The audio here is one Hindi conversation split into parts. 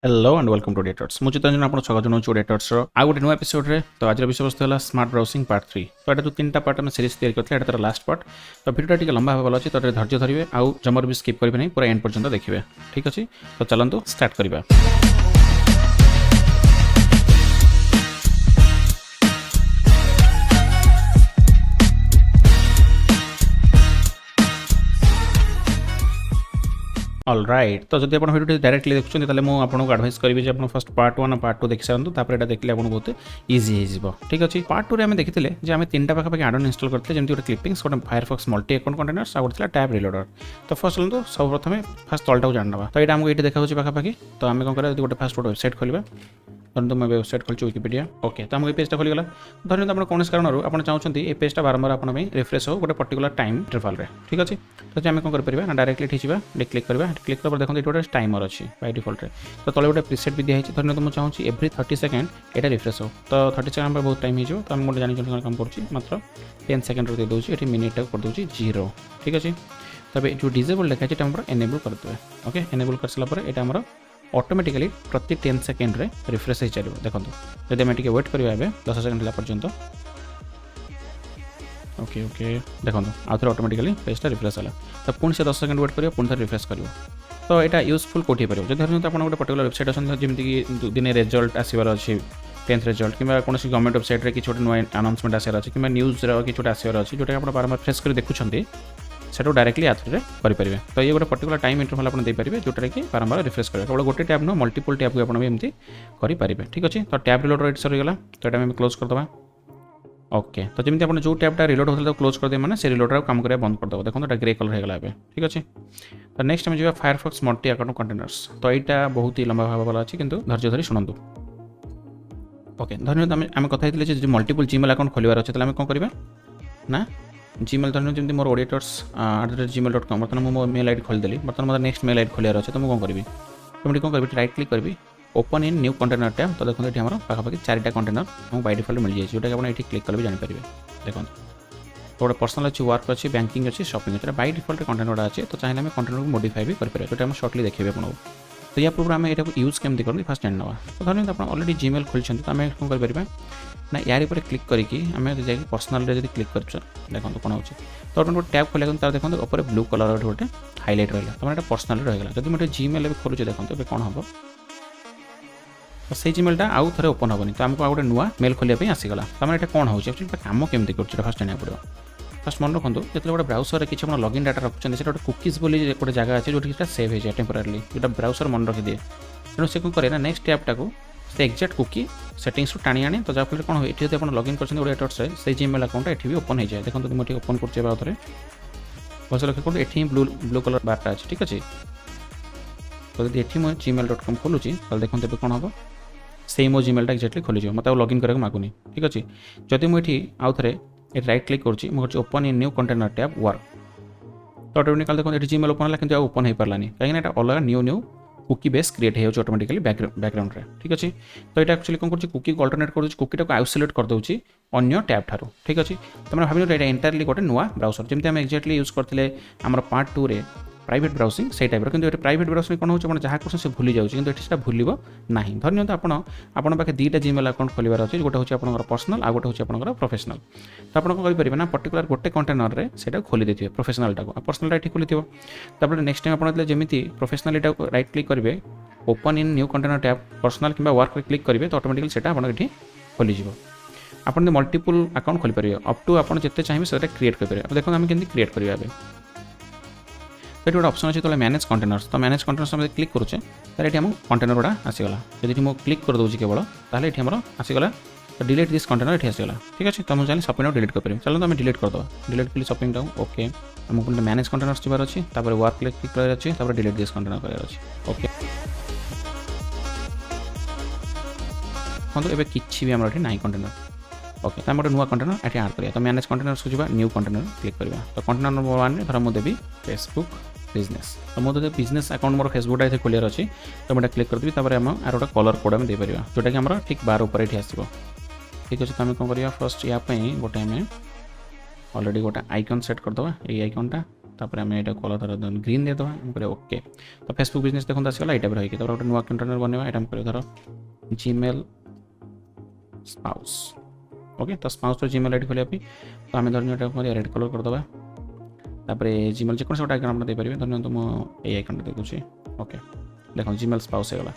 हेलो एंड वेलकम टू डेटर्स मुझे चितरंजन आपको स्वागत जनाऊँ डेटर्स आ गोटे नुआ एपिसोड रे तो आज विषयवस्तु है स्मार्ट ब्राउजिंग पार्ट 3 तो ये जो 3टा पार्ट में सीरीज तैयारी करते हैं लास्ट पार्ट तो वीडियो टी लंबा होगा अच्छी तो धैर्य धरिए आउ जमर भी स्किप करेंगे नहीं पूरा एंड पर्यंत देखिए ठीक अच्छे तो चलतु स्टार्ट करवा। ऑल राइट तो जब आप वीडियो डायरेक्टली देखुं तो आपको एडवाइस करी जे आप फर्स्ट पार्ट 1 और पार्ट 2 देखी सारूँ यहाँ देखिए आपको बहुत इजी हो ठीक अच्छे। पार्ट 2 में देखते हैं आम 3टा पाखापाखि आडन इनस्टॉल करते जमी गोटे क्लिपिंग्स गोटे फायरफॉक्स मल्टी अकाउंट कंटेनर्स और गोटे टैब रिलोडर। तो फर्स्ट चलते सब प्रथम फास्ट तलटा जानवा तो यहाँ आमको ये देखा पाखापाखि तो आम कौन करा गोटे फास्ट गोटे वेबसाइट खोलवा धरते मैं वेबसाइट खोलूँ विकिपीडिया ओके तो आम पेजटा खोलीगला धरते आप कौन कारण आप चाहते ये पेजटा बारंबार आप रिफ्रेश हो गोटे पर्टिकुलर टाइम इंटरवल ठीक अच्छे। तो आम कौन कर डायरेक्टली ये क्लिक करवा क्लिक कर देखते ये गोटे टाइमर अच्छी बाय डिफॉल्ट तो तले गोटे प्रीसेट भी दिखाई धरते तो मुझे चाहूँ एवरी 30 सेकेंड ये रिफ्रेश हो तो 30 सेकेंड बहुत टाइम हो तो आम गोटे जानी काम कर मात्र 10 सेकेंड दे दूसरी ये मिनिट कर दूसरी 0 ठीक अच्छे। तब जो डिजेबल देखा है एनेबल करदे ओके एनेबल कर सारापर यहाँ ऑटोमेटिकली प्रति 10 सेकेंड रे रिफ्रेश हो चलो देखो जब आम टे वेट करवा 10 सेकेंड पर्यंत ओके ओके देखो आउ थे ऑटोमेटिकली पेजटा रिफ्रेश है तो पुणी से 10 सेकेंड वेट कर पुणी थे रिफ्रेश कर तो यहाँ यूजफुल कौटी पार जब धरते आप गोटे पर्टिकुलर वेबसाइट अच्छे जमीक दिन रिजल्ट आसबार अच्छी 10th रिजल्ट कि कौन गवर्नमेंट वेबसाइट रे कि नुआ अनाउंसमेंट आसार अच्छे कि न्यूज कि आसार अच्छे जोटा आप बारंबार फ्रेश कर देखुं सेटा डायरेक्टली आथरे करेंगे। तो ये गोटे पर्टिकुलर टाइम इंटरवल आप देपारे जोटा कि बारंबार रिफ्रेश करेंगे केवल गोटे टैब न मल्टीपल टैब को आप एमती करेंगे ठीक अच्छे। तो टैब रिलोड रेट सरीगला तो ये क्लोज करदे ओके। तो जमी आप जो टैबटा रिलोड होता है क्लोज कर दे मैंने से रिलोड काम करवा बंद करदे देखो ग्रे कलर होगा ठीक अच्छे। तो नेक्स्ट आम जा फायरफॉक्स मल्टी अकाउंट कंटेनर्स तो यहाँ बहुत ही लंबा भाव वाला अच्छी किंतु धैर्य धरी शुणु ओके। धन्यवाद आम कथा मल्टीपल जीमेल अकाउंट खोलिबार अच्छे आम कौन करवा ना जीमेल धरने जमी मोर audiators@gmail.com बर्तमान मो मेल आईडी खोलीदेली बर्तमान मतलब नेक्स्ट मेल आईडी खोलियार अच्छे तो मुझे कौन करी तो कौन करी राइट क्लिक करी open in new container tab तो देखो ये पाखापाखि 4टा कंटेनर हमको बाय डिफॉल्ट मिल जाए जोटा कि आप क्लिक कले भी जानीपर देखो तो गोटे पर्सनल अच्छी वर्क अच्छी बैंकिंग अच्छी शॉपिंग अच्छे बाय डिफॉल्ट कंटेनर अच्छे तो चाहिए आम कंटेनर को मॉडिफाई भी करेंगे जोटा शॉर्टली देखिए आपको। तो या पूर्व आम यहाँ यूज केमती करते फास्ट जान ना तो धरते आप ऑलरेडी जीमेल खोलते तो आम कौन कर ना यार पर क्लिक करके आम जाए पर्सनाल जब क्लिक कर देखो कौन हो तो गोटे टैब खोल देखो ऊपर ब्लू कलर गोटे हाइलाइट रहा तो मैंने पर्सनाल रहीगला जब मैं जीमेल खोलुचे देखो कौन हम तो से जीमेलटा आउ थे ओपन हेनी तो आमको गोटे नुआ मेल खोलिया आसीगला तो मैंने कौन हो कम केमती कर फास्ट जाना पड़ो। फास्ट मन रखु जो गोटे ब्राउजर में किसी लॉगिन डाटा रखुच्च गोटे कुकीज बोली गोटे जगह अच्छे जो सेव हो जाए टेम्पोरारी जो ब्राउजर मन रखिदिए तेणु से कौन करे नेक्स्ट टैबटा को से एक्जाक्ट कुकी सेटिंग्स टाणी आने तो जहाँफल कौन हो ये आप लॉगिन कर ऑडिटर्स से जीमेल अकाउंट ये भी ओपन हो जाए देखो मुझे ओपन कर बस लक्ष्य ये ब्लू कलर बारटा अच्छे ठीक अच्छे। तो जब ये मुझे gmail.com खोलुची तो देखते कौन हम से मो जीमेलटा एक्जाक्टली खोली मत लॉगिन करने मागुनी ठीक अच्छे। जदि मुझे आउ थे राइट क्लिक कर open in new container tab work तो ऑटोमेटिकली देखो ये जीमेल ओपन है कि ओपन हो पारानी कहीं अलग न्यू कुकी बेस क्रिएट हो ऑटोमेटिकली बैकग्राउंड रे ठीक अच्छे। तो ये एक्चुअली कौन कर कुकी को अल्टरनेट कर कुकीटा को आइसोलेट कर दूसरी अन्य टैब ठारू ठीक अच्छे। तो मैंने भाव एंटायरली गोटे नुआ ब्राउजर जमी आम एक्जाक्टली यूज करते आम पार्ट 2 रे प्राइवेट ब्राउजिंग से टाइप कि प्राइवेट ब्राउजिंग कौन हो जहाँ कर से भूली जाऊँगी कि भूल ना धरते आप पाखे 2टा जीमेल अकाउंट खोलिबार अच्छे गोटे हूँ पर्सनल आ गोटे हूँ प्रोफेशनल तो आप करेंगे ना पर्टिकुलर गोटे कंटेनर रे से खोली देते प्रोफेशनलटा को पर्सनल ये खोली थोड़ा नेक्स्ट टाइम आप जमी प्रोफेशनल राइट क्लिक करेंगे open in new container tab personal कि वर्क क्लिक करेंगे तो ऑटोमेटिकली से ये खोलीज आप मल्टीपल अकाउंट खोली पारे अप टू आप जिते चाहिए से क्रिएट करेंगे। देखो आम केमती क्रिएट करेंगे तो ये गोटे ऑप्शन अच्छे तो मैनेज कंटेनर्स तो मैनेज कंटेनर्स में क्लिक करुचे तो ये आम कंटेनर गुड़ा आसीगला जब मुझे क्लिक कर दूसरी केवल ताहले ये आमर आसीगला तो डिलीट दिस कंटेनर ये आसीगला ठीक अच्छे। तो मुझे चाहिए शॉपिंग डिलीट कर चलो तो आम डिलीट करदे डिलीट कली शॉपिंग ओके आमको मैनेज कंटेनर्स जबार अच्छी वर्क क्लिक कर अच्छे डिलीट दिस कंटेनर कर ओके। देखो किसी भी आम ना कंटेनर ओके तो गोटे नुआ कंटेनर ये आड करिया तो मैनेज कंटेनर्स को जावा न्यू कंटेनर क्लिक करवा तो कंटेनर नंबर 1 धर मुझे देवी फेसबुक बिजनेस तो मुझे बिजनेस अकाउंट मोर फेसबुकटा ये खोलियार अच्छी तो मुझे क्लिक करदेवी आम आर गोटे कलर कोड आम देपर जोटा कि आम ठीक 12 ऊपर ये आसो ठीक अच्छे। तो आम कौन करवा फर्स्ट यापाई गोटे आम अलरेडी गोटे आइकन सेट करदे ये आइकनटा तापर आम यहाँ कलर धर ग्रीन दे देवा ओके। तो फेसबुक बिजनेस देखो आसगला ये टाइप रही गोटे नुआ कंटेनर बनवा यहाँ धर जीमेल स्पाउस ओके। तो स्पाउस जीमेल आईडी खोलिया तो आम धर रेड कलर करदे तापर जीमेल जेको गोटे आइकन आप देपारे धर तो मुझे आइकन देखुची ओके देखो जीमेल स्पाउस होगा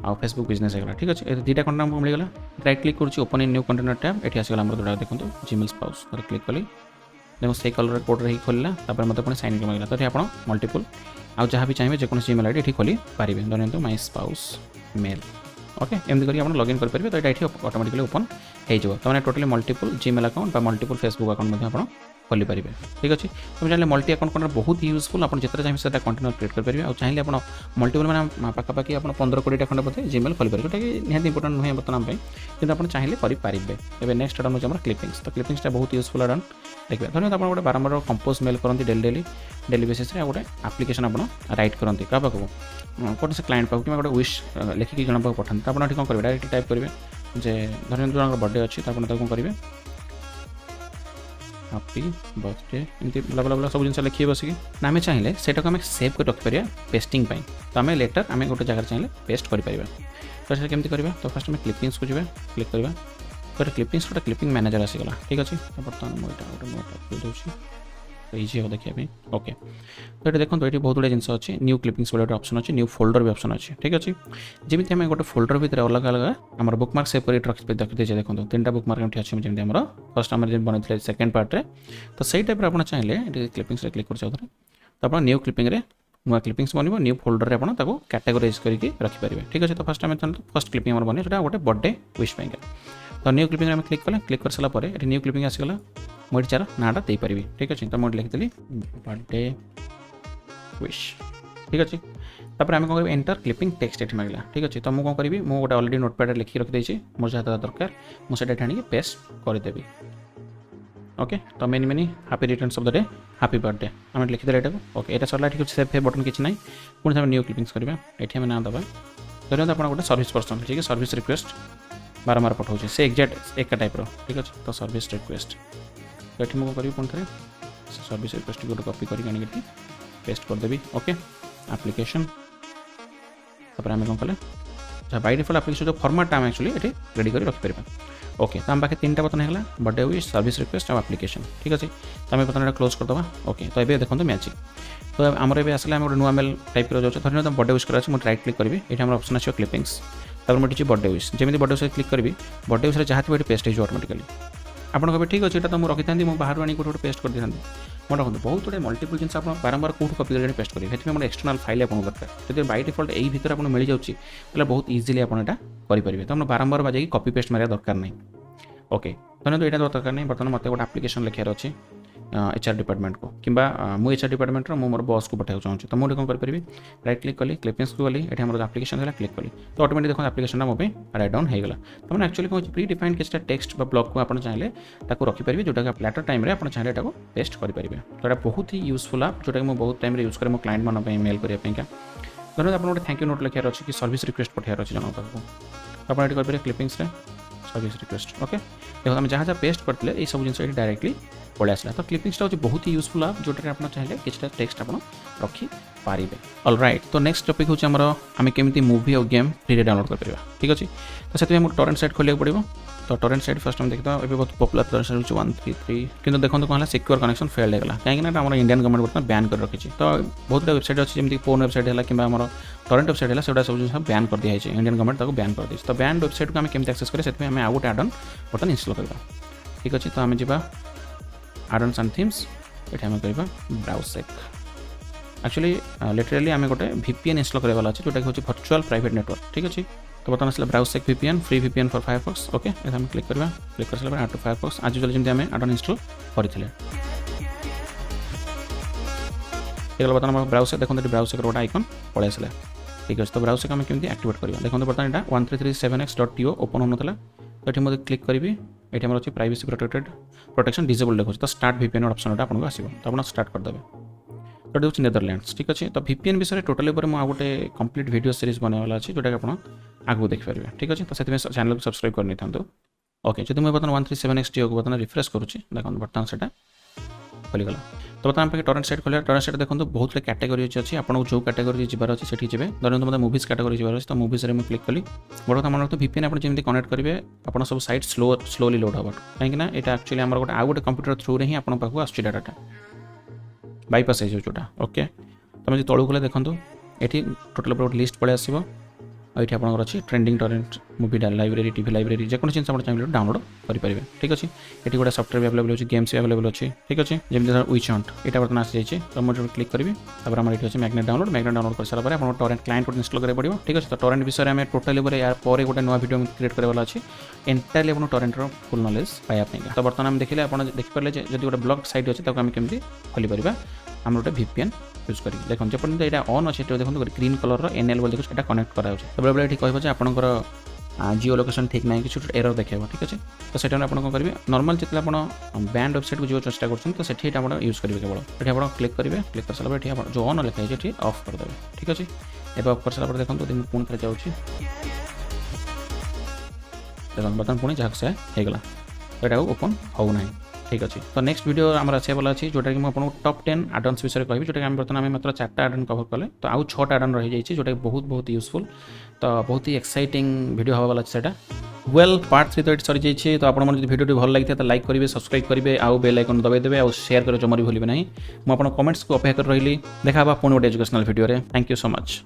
आ फेसबुक बिजनेस होगा ठीक अच्छे। दुईटा कंटेनर आमको मिलगला राइट क्लिक करुच्ची open in new container tab ये आसगला दूटा देखो जीमेल स्पाउस क्लिक कली देखो से कलर कोड रही खोलला तापर मत पुणी साइन इन मांगला तो ये आप मल्टीपल आउ जहाँ भी चाहिए जेको जीमेल आईडी ये खोली पारे धरते माई स्पाउस मेल ओके एमती करके आप लॉगिन करेंगे। तो ये ऑटोमेटिकली ओपन हो तो मैंने totally multiple Gmail account multiple Facebook account आप खोली पारे ठीक अच्छे। तुम चाहिए मल्टी अकाउंट कंटेनर बहुत यूजफुल आप जिते चाहिए से कंटेनर क्रिएट करेंगे और चाहिए आप मल्टीपल मैंने पाखापाखि आप 15-20 खंड बोधे जीमेल खोली पारे जोटा कि निहाती इंपोर्टेंट नुहे बर्तमान कि आप चाहिए करेंगे। एवं नेक्स्ट आडान हूँ क्लिपिंग्स तो क्लिपिंग्स बहुत यूजफुल आडान देखिए धन्यवाद आप गोटे बारंबार कंपोज मेल करते डेली बेसिस गोटे आप्लिकेशन आप राइट करते क्या पाक कौन से क्लाइंट पाक कि गोटे विश लिखिकी जन पाक पठाते तो आप कौन करेंगे डायरेक्ट टाइप करेंगे जे धरते जो बर्थडे अच्छी तो आप कौन करेंगे हैप्पी बर्थडे एमती बला बला सब जिन लिखिए बसिकी ना आम चाहिए सेटा को आम सेव कर रखिपर पेस्टिंग तो आम लेटर आम गोटे जगह चाहिए पेस्ट करें तो से केमती करवा। तो फर्स्ट आम क्लिपिंग्स को जाए क्लिक करवा तो क्लिपिंग्स गोटे क्लिपिंग मैनेजर आसीगला ठीक अच्छे। तो बर्तमान मुझे गोटे नुआ टैब दूसरी तो इजी हो देखिए ओके। तो ये देखो ये बहुत गुड़ा जिन अच्छे न्यू क्लिपिंग्स गोटे ऑप्शन अच्छे न्यू फोल्डर भी ऑप्शन अच्छे ठीक अच्छे। जमी आम गोटे फोल्डर भितर अलग अलग आम बुकमार्क सेव कर रखी देखो 3टा बुकमार्क अच्छे जमी आम फर्स्ट आम बनते सेकेंड पार्टे तो सही टाइप आप चाहिए क्लिपिंग्स क्लिक कर तो आप न्यू क्लिपिंग नुआ क्लिपिंग्स बनव न्यू फोल्डर में आपको कैटेगोराइज करके रखिपारे ठीक अच्छे। तो फर्स्ट आम फर्स्ट क्लिपिंग आम बने जो गोटे बर्थडे विश पाई तो न्यू क्लिपिंग आम क्लिक कले क्लिक कर सारापर ये न्यू क्लिपिंग आसगला मुझे चार नाटा दे पारि ठीक अच्छे। तो मुझे लिखी बर्थडे विश ठीक अच्छे। तापर आम कौन एंटर क्लिपिंग टेक्स्ट ये मांगला ठीक अच्छे। तो मुझे कौन करी मुझे गोटे अलरेडी नोटपैड लिखी रखी मुझे जहाँ दरकार मुझे आनी पेस्ट करदेवी ओके। तो many many happy returns of the day happy birthday आम लिखिदे ये ओके। ये सरला ठीक अच्छे सेव बटन किसी ना पुणी आम न्यू क्लिपिंग्स करवा ये आम ना दबा धरते आप गोटे सर्विस पर्सन ठीक है सर्विस रिक्वेस्ट बारंबार पठाऊे से एक्जाक्ट एक टाइप ठीक अच्छे। तो सर्विस रिक्वेस्ट तो ये मुझे करी पुणी थे सर्विस रिक्वेस्ट गोटे कॉपी करके पेस्ट करदेवी ओके। एप्लिकेशन तापर आम कौन कले जहाँ बाय डिफॉल्ट एप्लिकेशन जो फॉर्मेट आम एक्चुअली ये रेडी कर रखिपर ओके। तो आम पाखे 3टा बटन है बर्थडे विश सर्विस रिक्वेस्ट और एप्लिकेशन ठीक अच्छे। तो आम बटन क्लोज करदे ओके। तो ये देखो मैचिंग तो आमर ए आसला गोटे नुआ मेल टाइप जो धर बर्थडे विश कर मुझे राइट क्लिक करी ये आम ऑप्शन आसो क्लिपिंग्स तापर मुझे बर्थडे विश जमी बर्थडे विश क्लिक करी बर्थडे विश जहाँ थी पेस्ट हो ऑटोमेटिकली आप कहे ठीक अच्छे तो मुझे रखी था बाहर आनी गोटे पेस्ट कर दी मैं रखते बहुत गुड मल्टीपल जिन आप बारंबार कौट कपी कर पेस्ट करेंगे मोर एक्सटर्नल फाइल आपको दरकार जब बाय डिफॉल्ट यही भितर आपको मिल जाऊँगी तो बहुत इजिली आप करेंगे। तो बारंबार बाजे कॉपी पेस्ट मारे दरकार नहीं ओके। धन्यवाद तो यहाँ दरकार नहीं बर्तमान मत गोटे एप्लिकेशन लिखार अच्छे एचआर डिपार्टमेंट को कि मुझे एचआर डिपार्टमेंट मोर बॉस को पठाई चाहिए तो मुझे कौन करी राइट क्लिक कली क्लिपिंग्स को गली ये मोर एप्लिकेशन है क्लिक कली तो ऑटोमेटिक देखो एप्लिकेशन मो राइट डाउन होगा। तो मैंने एक्चुअली कौन प्री डिफाइंड किसी टेक्स्ट ब्लॉक को आप चाहिए रखिपारे जोटा कि लेटर टाइम आप चाहिए पेस्ट करेंगे। तो ये बहुत ही यूजफुल आप जोटा कि बहुत टाइम यूज करें मो क्लाइंट मान मेल करने धन्यवाद। आप गोटे थैंक यू नोट लिखार अच्छे कि सर्विस रिक्वेस्ट पठार अच्छे जन पाक आप करेंगे क्लिपिंग्स सर्विस रिक्वेस्ट ओके। देखो आम जहाँ जहाँ पेस्ट करते ये सब जिन डायरेक्टली पलि आसला। तो क्लिपिंग्सटा हूँ बहुत ही यूजफुल आप जोटा कि आप चाहिए किसी टेक्स्ट आप रखिपारे ऑलराइट। तो नेक्स्ट टॉपिक हूँ आम केमी मूवी और गेम फ्री डाउनलोड कर ठीक अच्छे। तो से टोरेंट साइट खोलिया पड़ो तो टोरेंट साइट फर्स्ट हम देखते हैं बहुत पॉपुलर टोरेंट साइट 133 कि देखो कौन है सिक्योर कनेक्शन फेल्ड होगा कहीं आम इंडियन गवर्नमेंट बर्तमान बैन कर रखी। तो बहुत गुड वेबसाइट अच्छी जमी पोर्न वेबसाइट है कि टोरेंट वेबसाइट है से सब बैन कर दिया इंडियन गवर्नमेंट बैन कर दी। तो बैन वेबसाइट को आम केमी एक्सेस करें से आम आउ गोटे आडन बर्तमान इंस्टॉल करवा ठीक अच्छे। तो आम जा आडन्स एंड थीम्स ये आम कर ब्राउसेक एक्चुअली लिटरली आम गोटे VPN इंस्टॉल करवा अच्छे जोटा कि वर्चुअल प्राइवेट नेटवर्क ठीक अच्छे। तो बर्तमान आसला ब्राउसेक VPN free VPN for Firefox okay. ये आम क्लिक करवा क्लिक कर सारा आड टू फायरफॉक्स आज यूजुअली जमी आम आडन इंस्टॉल करते बर्तमान ब्राउसेक देखो ब्राउसेक गोटे आइकन पलि आसला ठीक अच्छे। तो ब्राउसेक आम केमी एक्टिवेट करवा देखो बर्तमान यहाँ 1337x.to ओपन होना तो ये मुझे क्लिक करी ये आम अच्छे प्राइवेसी प्रोटेक्शन डिजेबल देखो। तो स्टार्ट VPN ऑप्शन आपको आसो तो आप स्टार्ट करदे तो ये हूँ नेदरलैंड्स ठीक अच्छे। तो VPN विषय टोटाली मुझे गोटे कंप्लीट वीडियो सीरीज बनवाला अच्छे जोटा कि आप आगे देखिपारे ठीक अच्छे। तो से चैनल को सब्सक्राइब करनी था ओके। जो मुझे बर्तमान 137x.to को बर्तमान रिफ्रेश करुँची देखो बर्तमान से खोलीगला। तो बर्तमान पाखे टोरेंट साइट खोलिया। टोरेंट साइट देखो बहुत कैटेगरी अच्छी आपको जो कैटेगरी जीवार अच्छे से जी धरते मतलब मुवीज कैटेगरी जीवार अच्छे तो मुवीज में क्लिक कली बड़ा मन रखते VPN आप जमी कनेक्ट करेंगे आप सब साइट स्लोली लोड हम कहीं यहाँ एक्चुअली आम गोटे आउ गोटे कंप्यूटर थ्रू रे ही आप डाटा बाईपास हो जोटा ओके। तुम जो तलू गले देखो ये टोटाल गोटे लिस्ट पड़े आसो ये आपंकर अच्छी trending Torrent movie library TV library जेको जिन चाहिए डाउनलोड करेंगे ठीक अच्छे। ये गोटे सफ्टवेयर भी अवेलेबल अच्छी गेम्स भी अवेलेबल अच्छी ठीक अच्छे जमी विच हंट यहाँ बर्तमान आसी जाइए तो मुझे क्लिक करी आम ये अच्छे मैग्नेट डाउनलोड कर सारा आप टोरेंट क्लाइंट को इंस्टॉल करेंगे पड़ो ठीक अच्छे। तो टोरेंट विषय में टोटाली यार पर गोटे नुआ वीडियो क्रिएट करवाला अच्छी एंटायरली आप टोरेंटर फुल नॉलेज पाइबा। तो बर्तमान देखिए आप देखिपारे जब गोटे ब्लॉग साइट अच्छे तो आम केमी खोली पार आम गोटे VPN यूज करेंगे देखो जपर्यंत यहाँ ऑन अच्छे देखो ग्रीन कलर एनएल देखो ये कनेक्ट कराऊँ तो बेले ये कह आपंकर जिओ लोकेशन ठीक ना कि एरर देखा ठीक अच्छे। तो से आप करेंगे नॉर्मल जितने आप बैंड वेबसाइट को जो चेष्टा कर यूज करेंगे केवल ये आप क्लिक करेंगे क्लिक कर सारा ये जो ऑन लिखा है ये ऑफ करदे ठीक अच्छे। एवं ऑफ कर सारा देखो पुणी थे जाऊँ देखो बर्तमान पुणी जहाँ से होगला यहाँ ओपन होना ठीक अच्छे। तो नेक्स्ट वीडियो आम आसा वाला अच्छी जोटा कि आपको टॉप 10 एडन्स विषय कहि जोटा कि बर्तमान आम मात्र 4टा एडन कवर कले तो आउ 6टा एडन रही जाइए जोटा बहुत यूजफुल तो बहुत ही एक्साइटिंग वीडियो हवा वाला सेटा वेल पार्ट 3 तो ये सरी जाइए। तो आपको वीडियो भल लगी तो लाइक करेंगे सब्सक्राइब करेंगे आउ बेल आइकन दबाई देवे और शेयर कर जमा भी भूलें ना। मुझे कमेंट्स को अपेक्षा कर रही देखा पुणी गोटे educational video. Thank you so much.